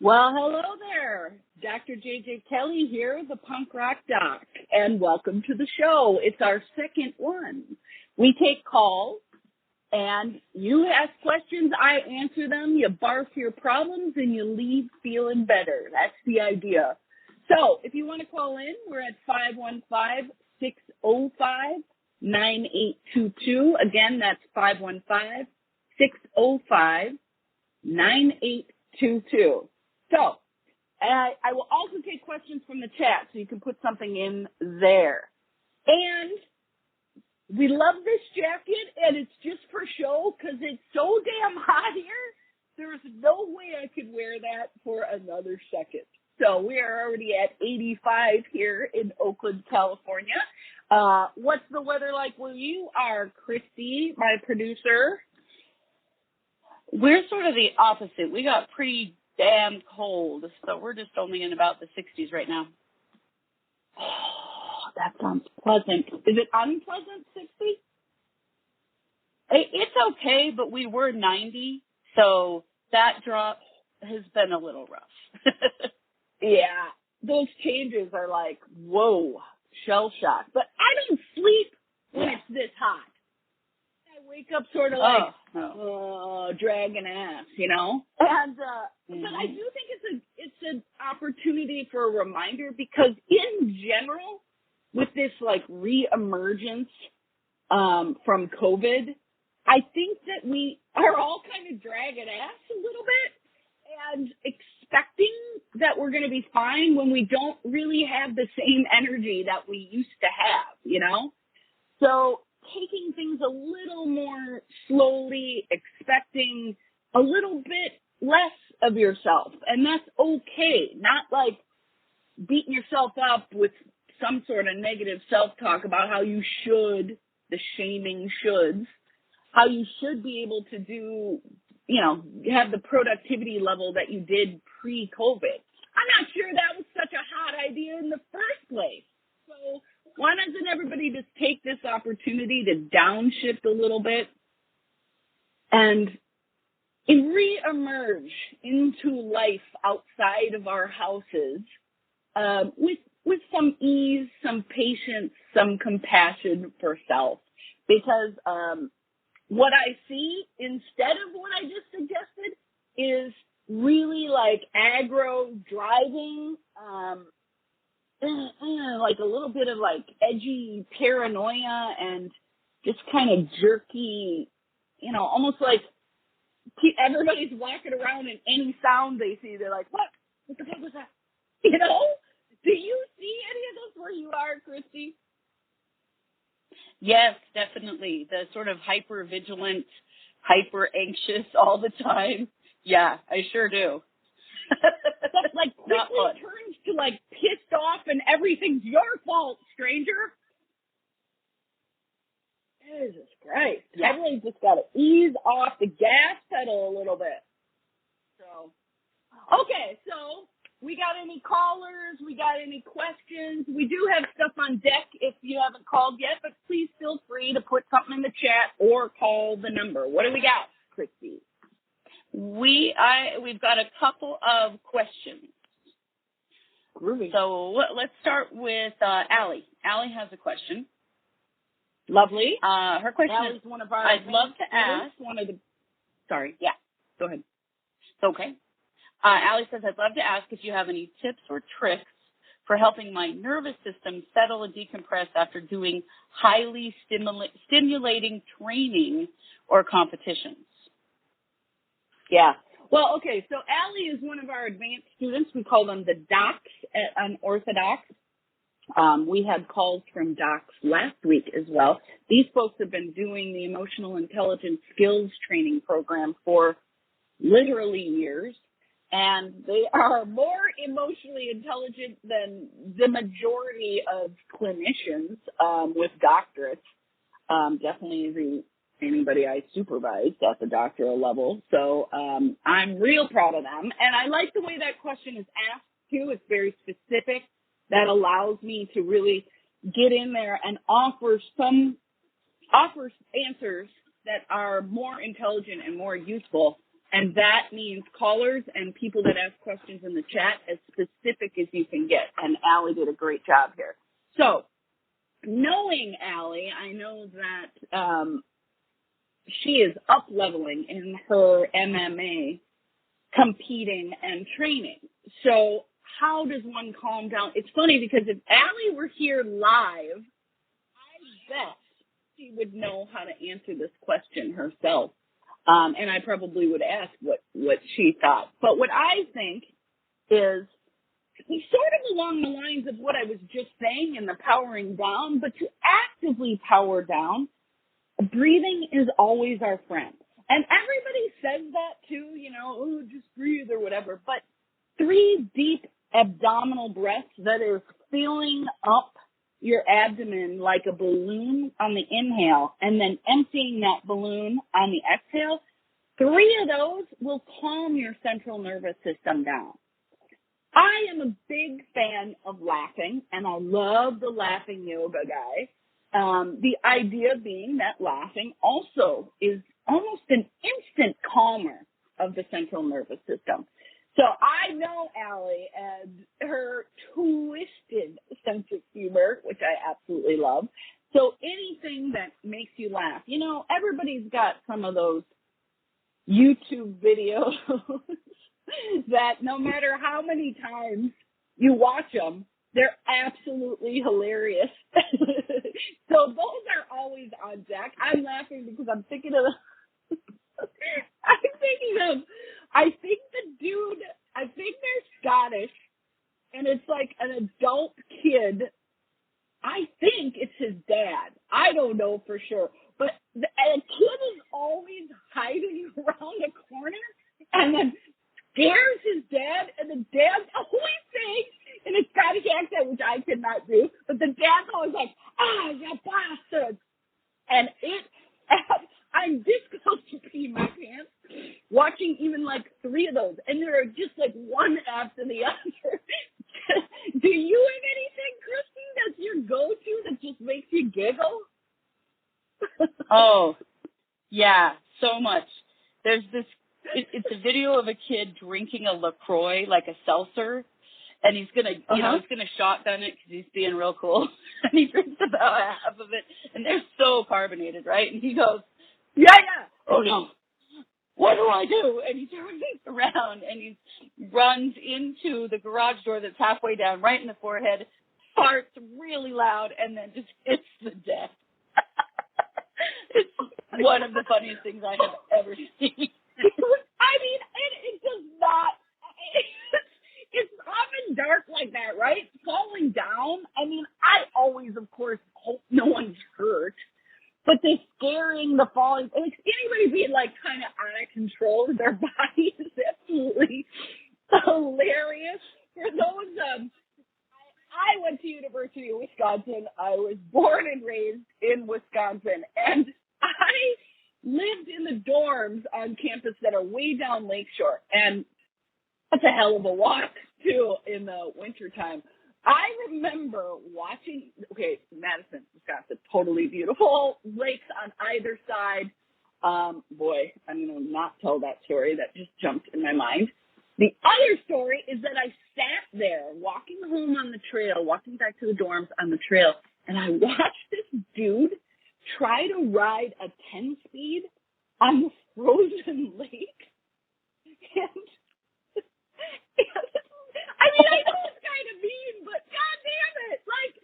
Well, hello there. Dr. J.J. Kelly here, the punk rock doc, and welcome to the show. It's our second one. We take calls, and you ask questions, I answer them, you barf your problems, and you leave feeling better. That's the idea. So, if you want to call in, we're at 515-605-9822. Again, that's 515-605-9822. So, I will also take questions from the chat, so you can put something in there. And we love this jacket, and it's just for show because it's so damn hot here. There's no way I could wear that for another second. So we are already at 85 here in Oakland, California. What's the weather like where you are, Christy, my producer? We're sort of the opposite. We got pretty damn cold, so we're just only in about the 60s right now. Oh, that sounds pleasant. Is it unpleasant, 60? It's okay, but we were 90, so that drop has been a little rough. Yeah, those changes are like, whoa, shell shock. But I don't sleep when it's this hot. I wake up sort of like, dragging ass, you know? And, but I do think it's an opportunity for a reminder because in general, with this like reemergence, from COVID, I think that we are all kind of dragging ass a little bit and expecting that we're going to be fine when we don't really have the same energy that we used to have, you know? So taking things a little more slowly, expecting a little bit less of yourself. And that's okay. Not like beating yourself up with some sort of negative self-talk about how you should, the shaming shoulds, how you should be able to do, you know, have the productivity level that you did pre-COVID. I'm not sure that was such a hot idea in the first place. So why doesn't everybody just take this opportunity to downshift a little bit and reemerge into life outside of our houses with some ease, some patience, some compassion for self? Because what I see instead of what I just suggested is really like aggro driving, like a little bit of like edgy paranoia and just kind of jerky, you know, almost like everybody's walking around and any sound they see, they're like, what the fuck was that? You know? Do you see any of those where you are, Christy? Yes, definitely. The sort of hyper vigilant, hyper anxious all the time. Yeah, I sure do. That like quickly turns to like pissed off and everything's your fault, stranger. Jesus Christ. Yeah. Everyone's just got to ease off the gas pedal a little bit. So, okay, so we got any callers? We got any questions? We do have stuff on deck if you haven't called yet, but please feel free to put something in the chat or call the number. What do we got, Christy? We've got a couple of questions. Groovy. So let's start with Allie. Allie has a question. Lovely. Her question Allie's is, one of our I'd love to ask. Sorry. Yeah. Go ahead. It's okay. Allie says, I'd love to ask if you have any tips or tricks for helping my nervous system settle and decompress after doing highly stimulating training or competitions. Yeah. Well, okay, so Allie is one of our advanced students. We call them the docs at UnorthoDocs. We had calls from docs last week as well. These folks have been doing the emotional intelligence skills training program for literally years, and they are more emotionally intelligent than the majority of clinicians with doctorates. Definitely anybody I supervised at the doctoral level. So I'm real proud of them. And I like the way that question is asked, too. It's very specific. That allows me to really get in there and offer answers that are more intelligent and more useful And that means callers and people that ask questions in the chat as specific as you can get. And Allie did a great job here. So, knowing Allie, I know that she is up-leveling in her MMA competing and training. So how does one calm down? It's funny because if Allie were here live, I bet she would know how to answer this question herself. And I probably would ask what she thought. But what I think is sort of along the lines of what I was just saying in the powering down, but to actively power down, breathing is always our friend. And everybody says that too, oh, just breathe or whatever. But 3 deep abdominal breaths that is filling up your abdomen like a balloon on the inhale and then emptying that balloon on the exhale, 3 of those will calm your central nervous system down. I am a big fan of laughing, and I love the laughing yoga guy. The idea being that laughing also is almost an instant calmer of the central nervous system. So I know Allie and her twisted sense of humor, which I absolutely love. So anything that makes you laugh, everybody's got some of those YouTube videos that no matter how many times you watch them, they're absolutely hilarious. So those are always on deck. I'm laughing because I'm thinking of I think the dude, I think they're Scottish, and it's like an adult kid. I think it's his dad. I don't know for sure. But a kid is always hiding around the corner and then scares his dad, and the dad's always saying in a Scottish accent, which I could not do, but the dad's always like, you bastard. And I'm this close to peeing my pants watching even like 3 of those, and they're just like one after the other. Do you have anything, Christy, that's your go-to that just makes you giggle? Oh, yeah, so much. There's this, it's a video of a kid drinking a LaCroix, like a seltzer, and he's gonna, he's gonna shotgun it because he's being real cool. And he drinks about half of it, and they're so carbonated, right? And he goes, yeah, oh no, what do I do? And he turns around and he runs into the garage door that's halfway down, right in the forehead, farts really loud, and then just hits the deck. It's one of the funniest things I have ever seen. I mean, it does not. It's often dark like that, right? Falling down. I mean, I always, of course, hope no one's hurt. But the scaring, the falling, like anybody being like kind of out of control of their body is absolutely hilarious. For those, I went to University of Wisconsin. I was born and raised in Wisconsin, and I lived in the dorms on campus that are way down Lakeshore, and that's a hell of a walk too in the wintertime. I remember watching, Madison, Wisconsin, totally beautiful, lakes on either side. Boy, I'm going to not tell that story. That just jumped in my mind. The other story is that I sat there walking home on the trail, walking back to the dorms on the trail, and I watched this dude try to ride a 10-speed on the frozen lake. I mean, I know it's kind of mean, but god damn it, like,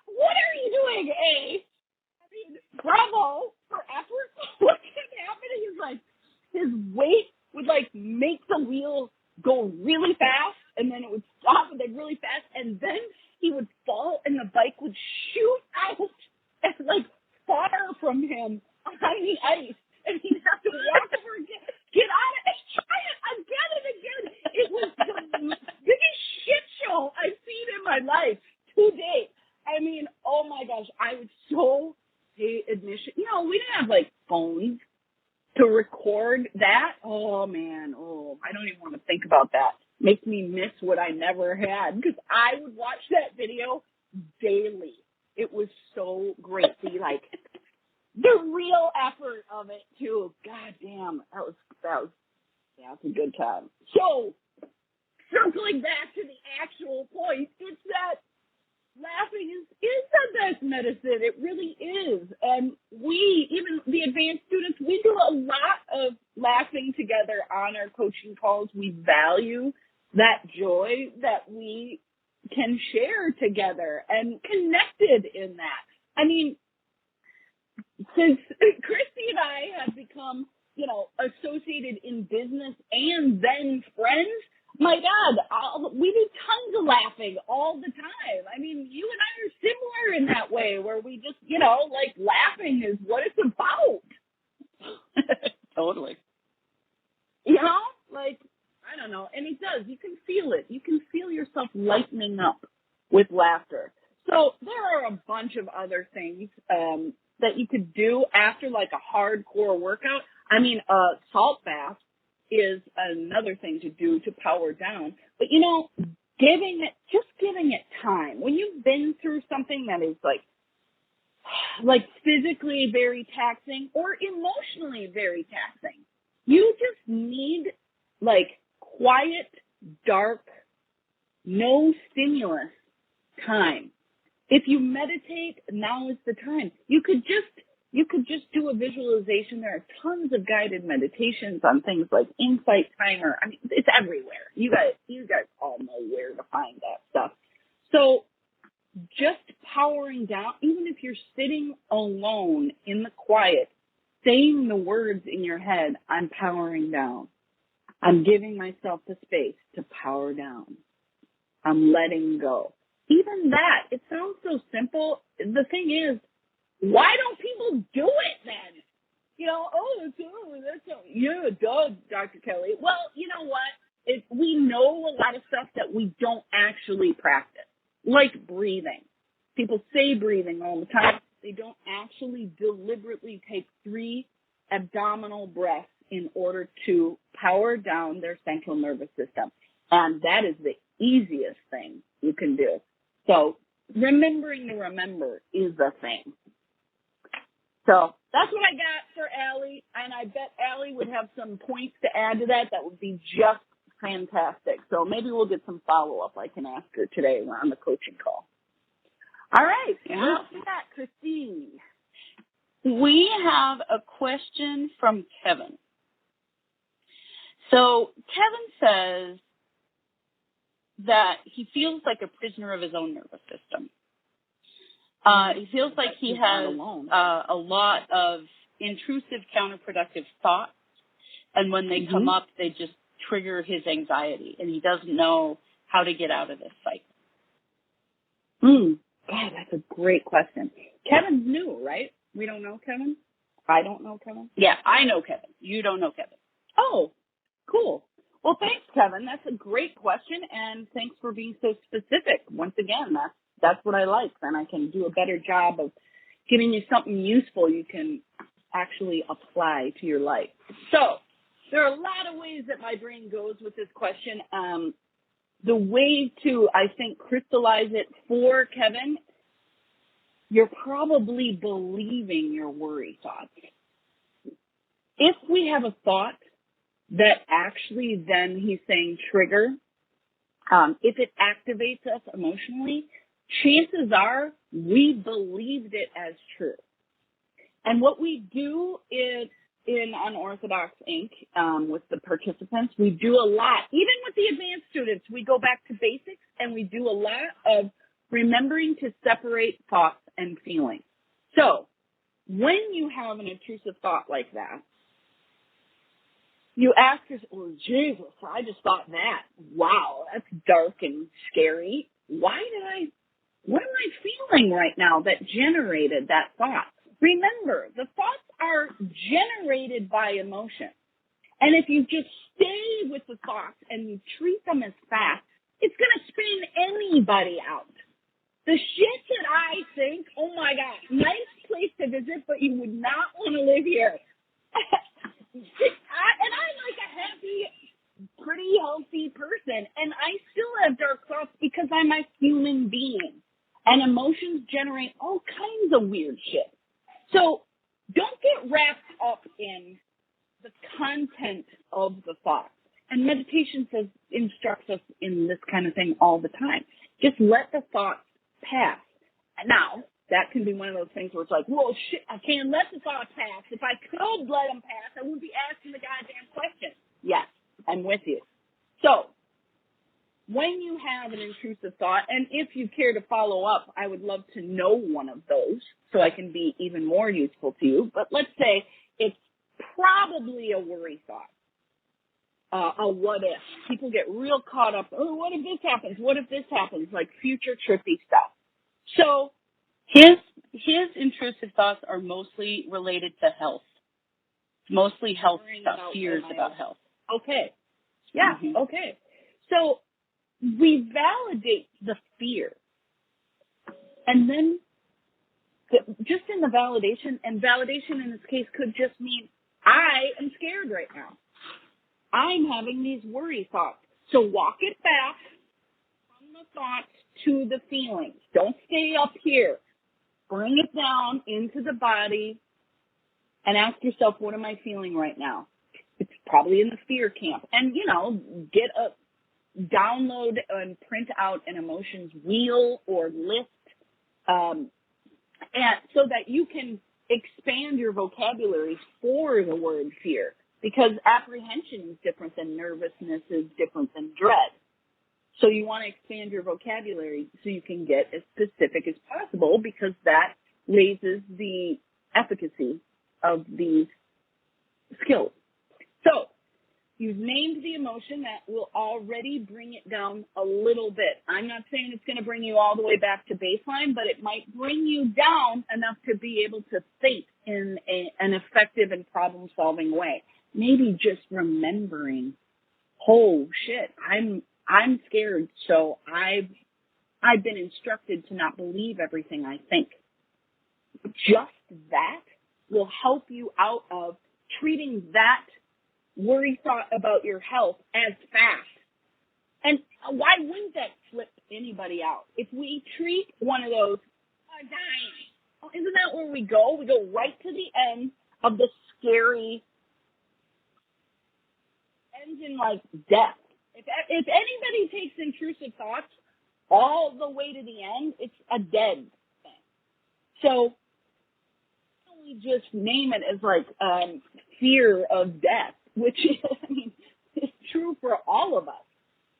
what are you doing, A? I mean, bravo for effort. What kept happening is, like, his weight would, like, make the wheel go really fast, and then it would stop, and then really fast, and then he would fall, and the bike would shoot out and, like, far from him on the ice, and he'd have to walk over and get out of it. Try it again and again. It was the biggest shit show I've seen in my life to date. I mean, oh my gosh, I would so pay admission. We didn't have like phones to record that. Oh man, I don't even want to think about that. Makes me miss what I never had, because I would watch that video daily. It was so great. See, like, the real effort of it too. God damn, that was Yeah, it's a good time. So, circling back to the actual point, it's that laughing is the best medicine. It really is. And we, even the advanced students, we do a lot of laughing together on our coaching calls. We value that joy that we can share together and connected in that. I mean, since Christy and I have become, associated in business and then friends, my God, we do tons of laughing all the time. I mean, you and I are similar in that way where we just, laughing is what it's about. Totally. I don't know. And it does. You can feel it. You can feel yourself lightening up with laughter. So there are a bunch of other things that you could do after like a hardcore workout. I mean, a salt bath is another thing to do to power down. But, giving it time. When you've been through something that is like physically very taxing or emotionally very taxing, you just need quiet, dark, no stimulus time. If you meditate, now is the time. You could just do a visualization. There are tons of guided meditations on things like Insight Timer. I mean, it's everywhere. You guys all know where to find that stuff. So just powering down, even if you're sitting alone in the quiet, saying the words in your head, I'm powering down. I'm giving myself the space to power down. I'm letting go. Even that, it sounds so simple. The thing is, why don't people do it then? Duh, Dr. Kelly. Well, you know what? We know a lot of stuff that we don't actually practice, like breathing. People say breathing all the time. They don't actually deliberately take 3 abdominal breaths in order to power down their central nervous system. And that is the easiest thing you can do. So remembering to remember is the thing. So that's what I got for Allie, and I bet Allie would have some points to add to that. That would be just fantastic. So maybe we'll get some follow-up I can ask her today on the coaching call. All right. Yeah. What else we got, Christine? We have a question from Kevin. So Kevin says that he feels like a prisoner of his own nervous system. He feels like he has a lot of intrusive, counterproductive thoughts, and when they come up, they just trigger his anxiety, and he doesn't know how to get out of this cycle. God, that's a great question. Kevin's new, right? We don't know Kevin? I don't know Kevin? Yeah, I know Kevin. You don't know Kevin. Oh, cool. Well, thanks, Kevin. That's a great question, and thanks for being so specific. Once again, that's what I like. Then I can do a better job of giving you something useful you can actually apply to your life. So there are a lot of ways that my brain goes with this question. The way to, I think, crystallize it for Kevin, you're probably believing your worry thoughts. If we have a thought that actually then he's saying trigger, if it activates us emotionally, chances are we believed it as true. And what we do is in UnorthoDocs Inc. With the participants, we do a lot. Even with the advanced students, we go back to basics and we do a lot of remembering to separate thoughts and feelings. So when you have an intrusive thought like that, you ask yourself, well, Jesus, I just thought that. Wow, that's dark and scary. What am I feeling right now that generated that thought? Remember, the thoughts are generated by emotion. And if you just stay with the thoughts and you treat them as facts, it's going to spin anybody out. The shit that I think, oh my God, nice place to visit, but you would not want to live here. And I'm like a happy, pretty healthy person, and I still have dark thoughts because I'm a human being. And emotions generate all kinds of weird shit. So don't get wrapped up in the content of the thought. And meditation instructs us in this kind of thing all the time. Just let the thoughts pass. Now, that can be one of those things where it's like, whoa, shit, I can't let the thoughts pass. If I could let them pass, I wouldn't be asking the goddamn question. Yes, I'm with you. So, when you have an intrusive thought, and if you care to follow up, I would love to know one of those so I can be even more useful to you. But let's say it's probably a worry thought. A what if. People get real caught up. Oh, what if this happens? What if this happens? Like future trippy stuff. So his intrusive thoughts are mostly related to health. Mostly health stuff, fears about health. Okay. Yeah, okay. So we validate the fear. And then just in the validation, and validation in this case could just mean I am scared right now. I'm having these worry thoughts. So walk it back from the thoughts to the feelings. Don't stay up here. Bring it down into the body and ask yourself, what am I feeling right now? It's probably in the fear camp. And, download and print out an emotions wheel or list, and so that you can expand your vocabulary for the word fear, because apprehension is different than nervousness, is different than dread. So you want to expand your vocabulary so you can get as specific as possible, because that raises the efficacy of these skills. So you've named the emotion. That will already bring it down a little bit. I'm not saying it's going to bring you all the way back to baseline, but it might bring you down enough to be able to think in an effective and problem-solving way. Maybe just remembering, oh shit, I'm scared, so I've been instructed to not believe everything I think. Just that will help you out of treating that worry thought about your health as fast. And why wouldn't that flip anybody out? If we treat one of those, dying, isn't that where we go? We go right to the end of the scary, ends in like death. If anybody takes intrusive thoughts all the way to the end, it's a dead thing. So we just name it as like fear of death, which is true for all of us.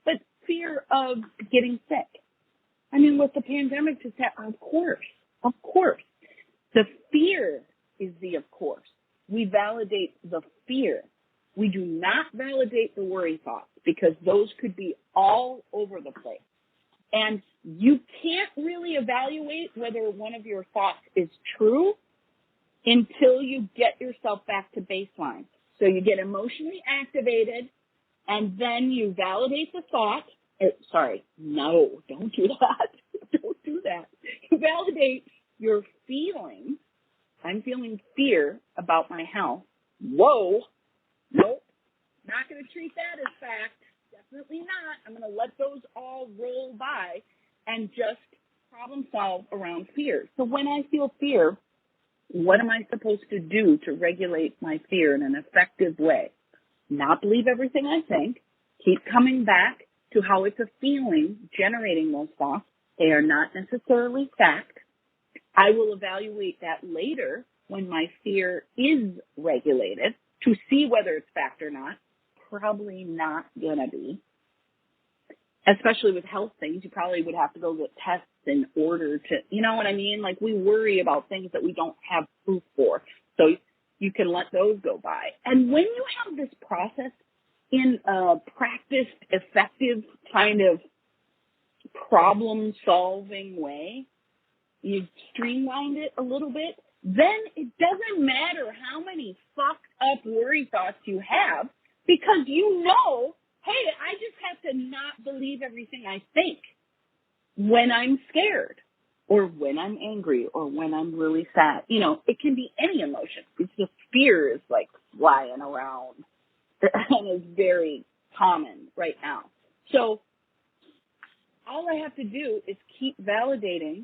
But fear of getting sick. With the pandemic, of course. The fear is the of course. We validate the fear. We do not validate the worry thoughts, because those could be all over the place. And you can't really evaluate whether one of your thoughts is true until you get yourself back to baseline. So you get emotionally activated, and then you validate the thought. No, don't do that. Don't do that. You validate your feelings. I'm feeling fear about my health. Whoa. Nope. Not going to treat that as fact. Definitely not. I'm going to let those all roll by and just problem solve around fear. So when I feel fear, what am I supposed to do to regulate my fear in an effective way? Not believe everything I think. Keep coming back to how it's a feeling generating those thoughts. They are not necessarily fact. I will evaluate that later when my fear is regulated to see whether it's fact or not. Probably not going to be. Especially with health things, you probably would have to go get tests in order to, you know what I mean? Like, we worry about things that we don't have proof for. So you can let those go by. And when you have this process in a practiced, effective kind of problem-solving way, you've streamlined it a little bit, then it doesn't matter how many fucked up worry thoughts you have, because you know, hey, I just have to not believe everything I think when I'm scared or when I'm angry or when I'm really sad. It can be any emotion. It's just fear is like flying around and is very common right now. So all I have to do is keep validating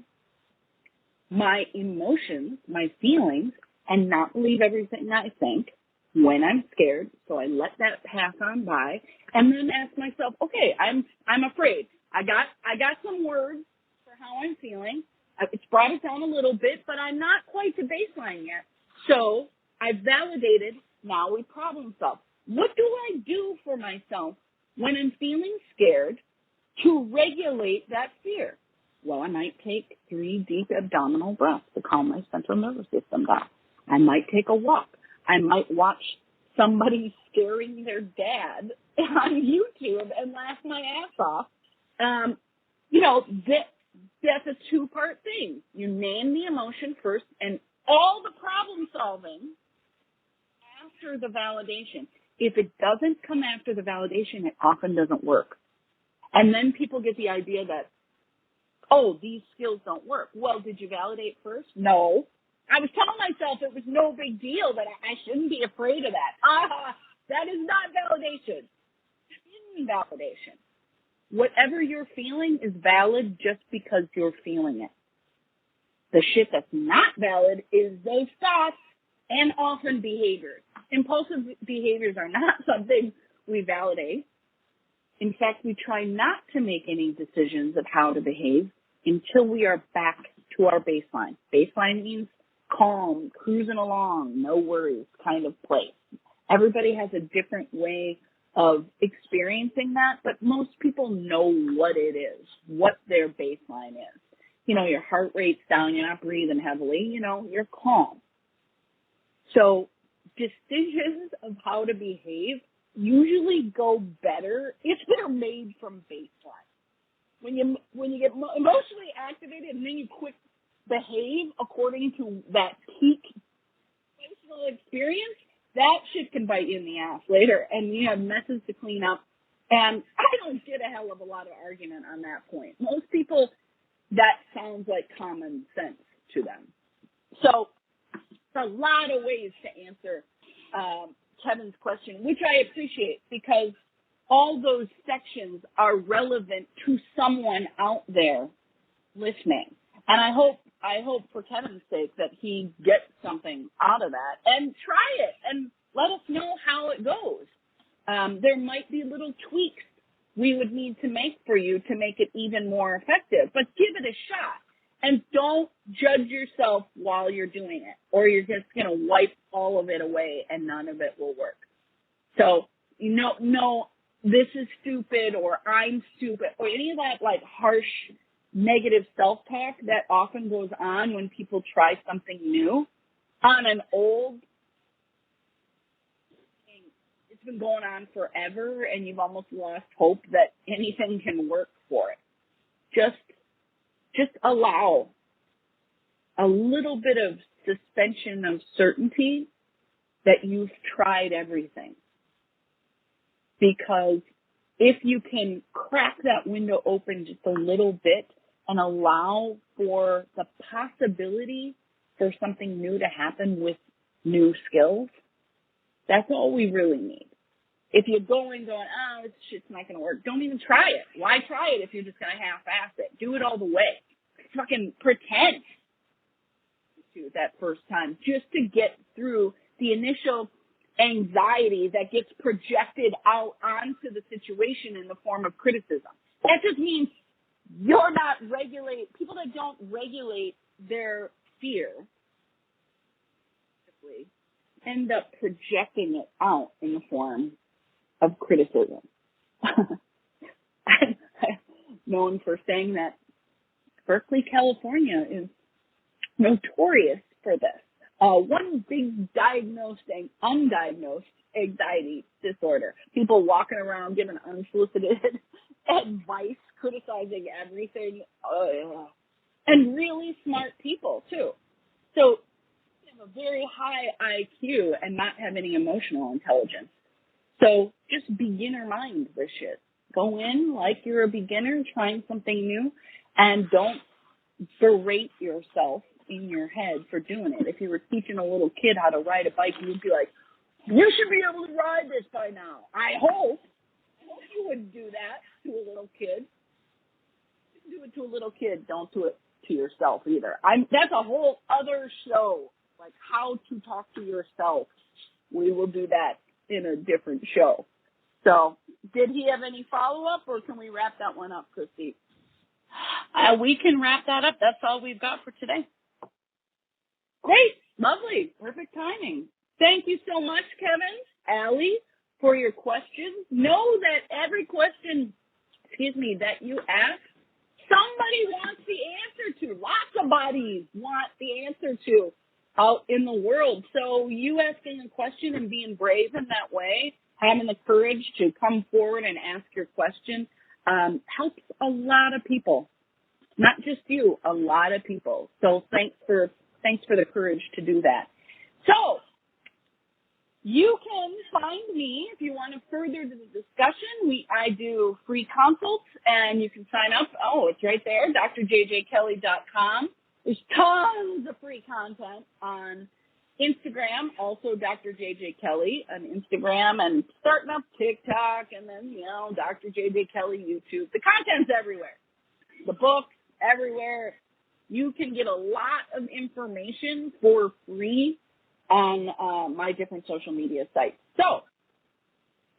my emotions, my feelings, and not believe everything I think. when I'm scared. So I let that pass on by and then ask myself, okay, I'm afraid. I got some words for how I'm feeling. It's brought it down a little bit, but I'm not quite to baseline yet. So I've validated. Now we problem solve. What do I do for myself when I'm feeling scared to regulate that fear? Well, I might take 3 deep abdominal breaths to calm my central nervous system down. I might take a walk. I might watch somebody scaring their dad on YouTube and laugh my ass off. That's a 2-part thing. You name the emotion first and all the problem solving after the validation. If it doesn't come after the validation, it often doesn't work. And then people get the idea that, oh, these skills don't work. Well, did you validate first? No. I was telling myself it was no big deal, that I shouldn't be afraid of that. That is not validation. It's invalidation. Whatever you're feeling is valid just because you're feeling it. The shit that's not valid is those thoughts and often behaviors. Impulsive behaviors are not something we validate. In fact, we try not to make any decisions of how to behave until we are back to our baseline. Baseline means calm, cruising along, no worries kind of place. Everybody has a different way of experiencing that, but most people know what it is, what their baseline is. Your heart rate's down, you're not breathing heavily, you're calm. So decisions of how to behave usually go better if they're made from baseline. When you get emotionally activated and then you quick behave according to that peak emotional experience, that shit can bite you in the ass later, and you have messes to clean up. And I don't get a hell of a lot of argument on that point. Most people, that sounds like common sense to them. So there's a lot of ways to answer Kevin's question, which I appreciate because all those sections are relevant to someone out there listening. And I hope for Kevin's sake that he gets something out of that and try it and let us know how it goes. There might be little tweaks we would need to make for you to make it even more effective, but give it a shot and don't judge yourself while you're doing it or you're just going to wipe all of it away and none of it will work. So, no, this is stupid or I'm stupid or any of that like harsh negative self-talk that often goes on when people try something new on an old thing. It's been going on forever and you've almost lost hope that anything can work for it. Just allow a little bit of suspension of certainty that you've tried everything. Because if you can crack that window open just a little bit and allow for the possibility for something new to happen with new skills, that's all we really need. If you're going, this shit's not going to work, don't even try it. Why try it if you're just going to half-ass it? Do it all the way. Fucking pretend to do it that first time just to get through the initial anxiety that gets projected out onto the situation in the form of criticism. That just means you're not people that don't regulate their fear end up projecting it out in the form of criticism. I'm known for saying that Berkeley, California is notorious for this. One big diagnosed and undiagnosed anxiety disorder. People walking around giving unsolicited advice, criticizing everything, and really smart people too. So you have a very high IQ and not have any emotional intelligence. So just beginner mind this shit. Go in like you're a beginner trying something new and don't berate yourself in your head for doing it. If you were teaching a little kid how to ride a bike, you'd be like, you should be able to ride this by now. I hope you wouldn't do that to a little kid. Do it to a little kid. Don't do it to yourself either. That's a whole other show, like how to talk to yourself we will do that in a different show. So, did he have any follow-up, or can we wrap that one up, Christy? We can wrap that up. That's all we've got for today. Great. Lovely. Perfect timing. Thank you so much, Kevin, Allie, for your questions. Know that every question, that you ask, somebody wants the answer to. Lots of bodies want the answer to out in the world. So you asking a question and being brave in that way, having the courage to come forward and ask your question, helps a lot of people. Not just you, a lot of people. So thanks for the courage to do that. So you can find me if you want to further the discussion. I do free consults, and you can sign up. Oh, it's right there, drjjkelly.com. There's tons of free content on Instagram, also Dr. JJ Kelly on Instagram, and starting up TikTok, and then, Dr. JJ Kelly YouTube. The content's everywhere. The books, everywhere. You can get a lot of information for free on my different social media sites. So,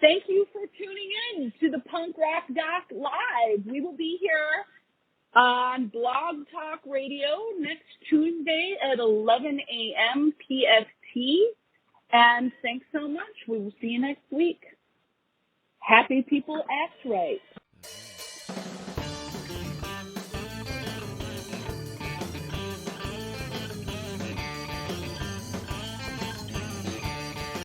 thank you for tuning in to the Punk Rock Doc Live. We will be here on Blog Talk Radio next Tuesday at 11 a.m. PST. And thanks so much. We will see you next week. Happy people act right.